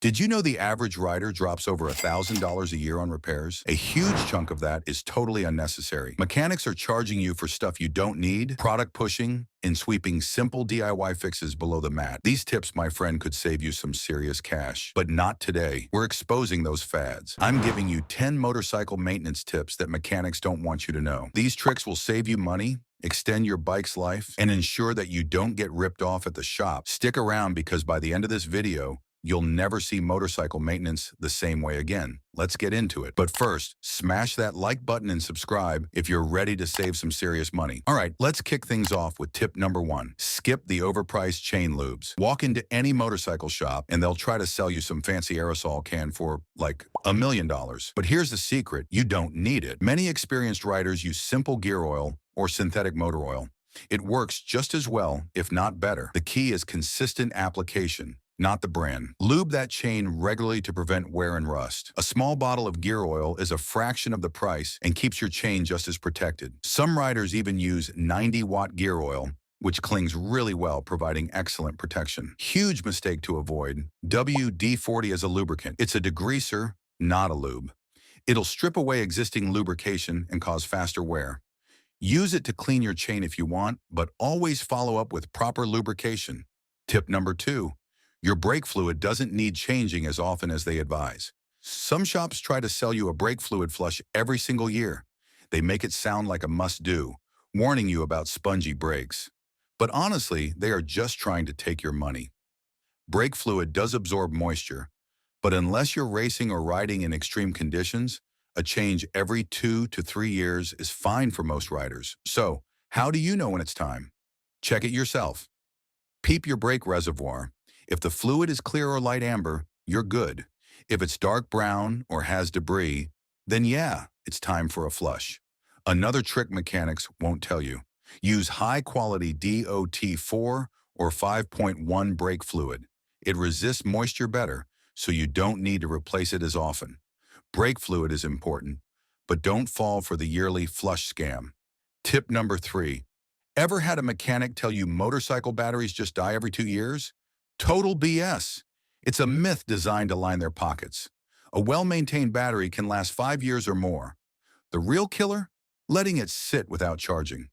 Did you know the average rider drops over $1,000 a year on repairs? A huge chunk of that is totally unnecessary. Mechanics are charging you for stuff you don't need, product pushing, and sweeping simple DIY fixes below the mat. These tips, my friend, could save you some serious cash. But not today. We're exposing those fads. I'm giving you 10 motorcycle maintenance tips that mechanics don't want you to know. These tricks will save you money, extend your bike's life, and ensure that you don't get ripped off at the shop. Stick around because by the end of this video, you'll never see motorcycle maintenance the same way again. Let's get into it. But first, smash that like button and subscribe if you're ready to save some serious money. All right, let's kick things off with tip number 1. Skip the overpriced chain lubes. Walk into any motorcycle shop and they'll try to sell you some fancy aerosol can for like $1 million. But here's the secret, you don't need it. Many experienced riders use simple gear oil or synthetic motor oil. It works just as well, if not better. The key is consistent application, not the brand. Lube that chain regularly to prevent wear and rust. A small bottle of gear oil is a fraction of the price and keeps your chain just as protected. Some riders even use 90-watt gear oil, which clings really well, providing excellent protection. Huge mistake to avoid. WD-40 as a lubricant. It's a degreaser, not a lube. It'll strip away existing lubrication and cause faster wear. Use it to clean your chain if you want, but always follow up with proper lubrication. Tip number 2. Your brake fluid doesn't need changing as often as they advise. Some shops try to sell you a brake fluid flush every single year. They make it sound like a must-do, warning you about spongy brakes. But honestly, they are just trying to take your money. Brake fluid does absorb moisture, but unless you're racing or riding in extreme conditions, a change every 2 to 3 years is fine for most riders. So, how do you know when it's time? Check it yourself. Peep your brake reservoir. If the fluid is clear or light amber, you're good. If it's dark brown or has debris, then yeah, it's time for a flush. Another trick mechanics won't tell you. Use high-quality DOT4 or 5.1 brake fluid. It resists moisture better, so you don't need to replace it as often. Brake fluid is important, but don't fall for the yearly flush scam. Tip number 3. Ever had a mechanic tell you motorcycle batteries just die every 2 years? Total BS. It's a myth designed to line their pockets. A well-maintained battery can last 5 years or more. The real killer? Letting it sit without charging.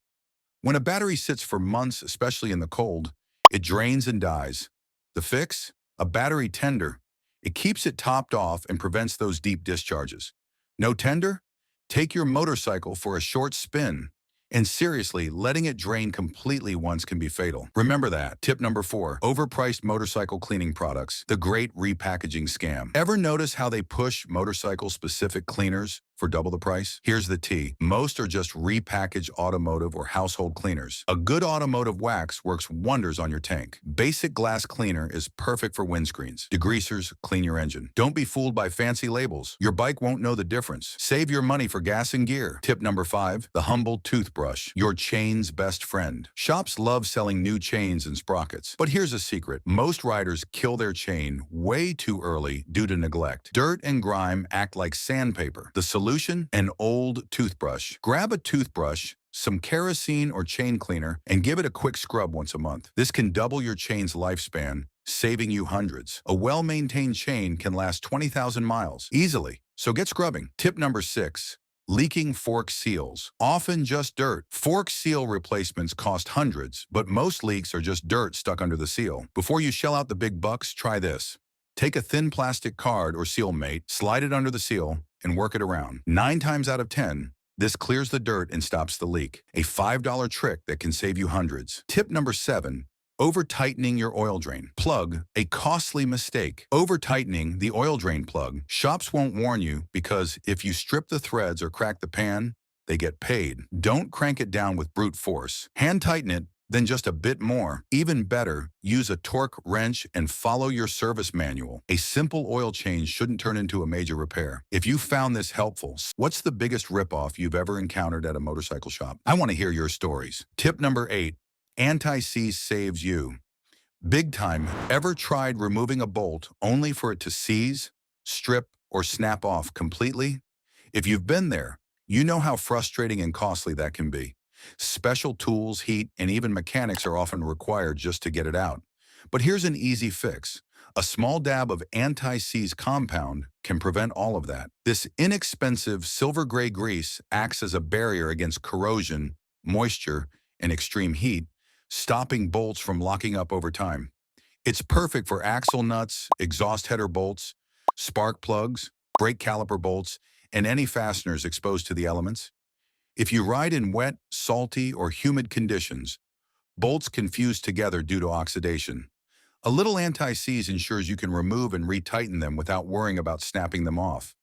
When a battery sits for months, especially in the cold, it drains and dies. The fix? A battery tender. It keeps it topped off and prevents those deep discharges. No tender? Take your motorcycle for a short spin. And seriously, letting it drain completely once can be fatal. Remember that. Tip number 4. Overpriced motorcycle cleaning products. The great repackaging scam. Ever notice how they push motorcycle-specific cleaners for double the price? Here's the tea. Most are just repackaged automotive or household cleaners. A good automotive wax works wonders on your tank. Basic glass cleaner is perfect for windscreens. Degreasers clean your engine. Don't be fooled by fancy labels. Your bike won't know the difference. Save your money for gas and gear. Tip number 5. The humble toothbrush. Your chain's best friend. Shops love selling new chains and sprockets. But here's a secret. Most riders kill their chain way too early due to neglect. Dirt and grime act like sandpaper. The solution? An old toothbrush. Grab a toothbrush, some kerosene or chain cleaner, and give it a quick scrub once a month. This can double your chain's lifespan, saving you hundreds. A well-maintained chain can last 20,000 miles easily. So get scrubbing. Tip number 6. Leaking fork seals. Often just dirt. Fork seal replacements cost hundreds, but most leaks are just dirt stuck under the seal. Before you shell out the big bucks, try this. Take a thin plastic card or seal mate, slide it under the seal, and work it around. 9 times out of 10, this clears the dirt and stops the leak. A $5 trick that can save you hundreds. Tip number 7. Over-tightening your oil drain. Plug, a costly mistake. Over-tightening the oil drain plug. Shops won't warn you because if you strip the threads or crack the pan, they get paid. Don't crank it down with brute force. Hand tighten it, then just a bit more. Even better, use a torque wrench and follow your service manual. A simple oil change shouldn't turn into a major repair. If you found this helpful, what's the biggest ripoff you've ever encountered at a motorcycle shop? I want to hear your stories. Tip number 8. Anti-seize saves you. Big time. Ever tried removing a bolt only for it to seize, strip, or snap off completely? If you've been there, you know how frustrating and costly that can be. Special tools, heat, and even mechanics are often required just to get it out. But here's an easy fix. A small dab of anti-seize compound can prevent all of that. This inexpensive silver gray grease acts as a barrier against corrosion, moisture, and extreme heat, stopping bolts from locking up over time. It's perfect for axle nuts, exhaust header bolts, spark plugs, brake caliper bolts, and any fasteners exposed to the elements. If you ride in wet, salty, or humid conditions, bolts can fuse together due to oxidation. A little anti-seize ensures you can remove and retighten them without worrying about snapping them off.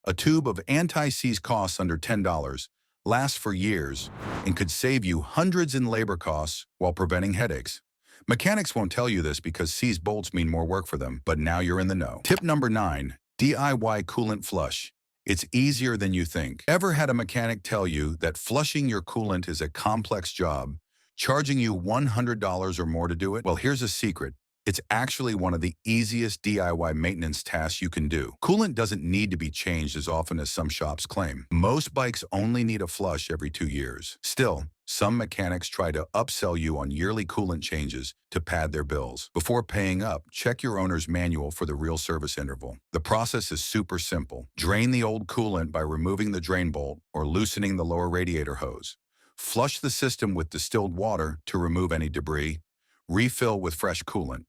A tube of anti-seize costs under $10, lasts for years, and could save you hundreds in labor costs while preventing headaches. Mechanics won't tell you this because seized bolts mean more work for them, but now you're in the know. Tip number 9, DIY coolant flush. It's easier than you think. Ever had a mechanic tell you that flushing your coolant is a complex job, charging you $100 or more to do it? Well, here's a secret. It's actually one of the easiest DIY maintenance tasks you can do. Coolant doesn't need to be changed as often as some shops claim. Most bikes only need a flush every 2 years. Still, some mechanics try to upsell you on yearly coolant changes to pad their bills. Before paying up, check your owner's manual for the real service interval. The process is super simple. Drain the old coolant by removing the drain bolt or loosening the lower radiator hose. Flush the system with distilled water to remove any debris. Refill with fresh coolant.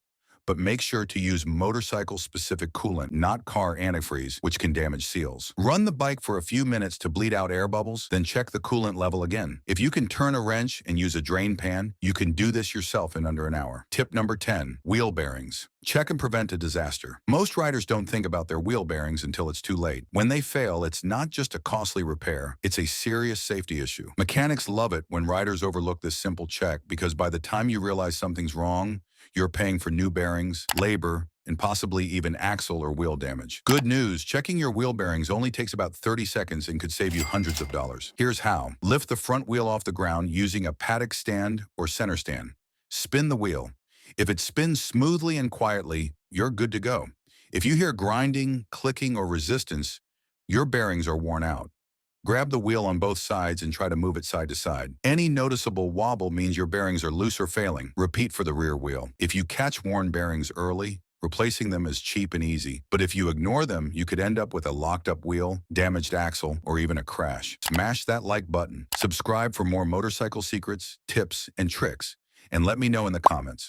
But make sure to use motorcycle-specific coolant, not car antifreeze, which can damage seals. Run the bike for a few minutes to bleed out air bubbles, then check the coolant level again. If you can turn a wrench and use a drain pan, you can do this yourself in under an hour. Tip number 10, wheel bearings. Check and prevent a disaster. Most riders don't think about their wheel bearings until it's too late. When they fail, it's not just a costly repair, it's a serious safety issue. Mechanics love it when riders overlook this simple check because by the time you realize something's wrong, you're paying for new bearings, labor, and possibly even axle or wheel damage. Good news, checking your wheel bearings only takes about 30 seconds and could save you hundreds of dollars. Here's how. Lift the front wheel off the ground using a paddock stand or center stand. Spin the wheel. If it spins smoothly and quietly, you're good to go. If you hear grinding, clicking, or resistance, your bearings are worn out. Grab the wheel on both sides and try to move it side to side. Any noticeable wobble means your bearings are loose or failing. Repeat for the rear wheel. If you catch worn bearings early, replacing them is cheap and easy. But if you ignore them, you could end up with a locked-up wheel, damaged axle, or even a crash. Smash that like button. Subscribe for more motorcycle secrets, tips, and tricks. And let me know in the comments.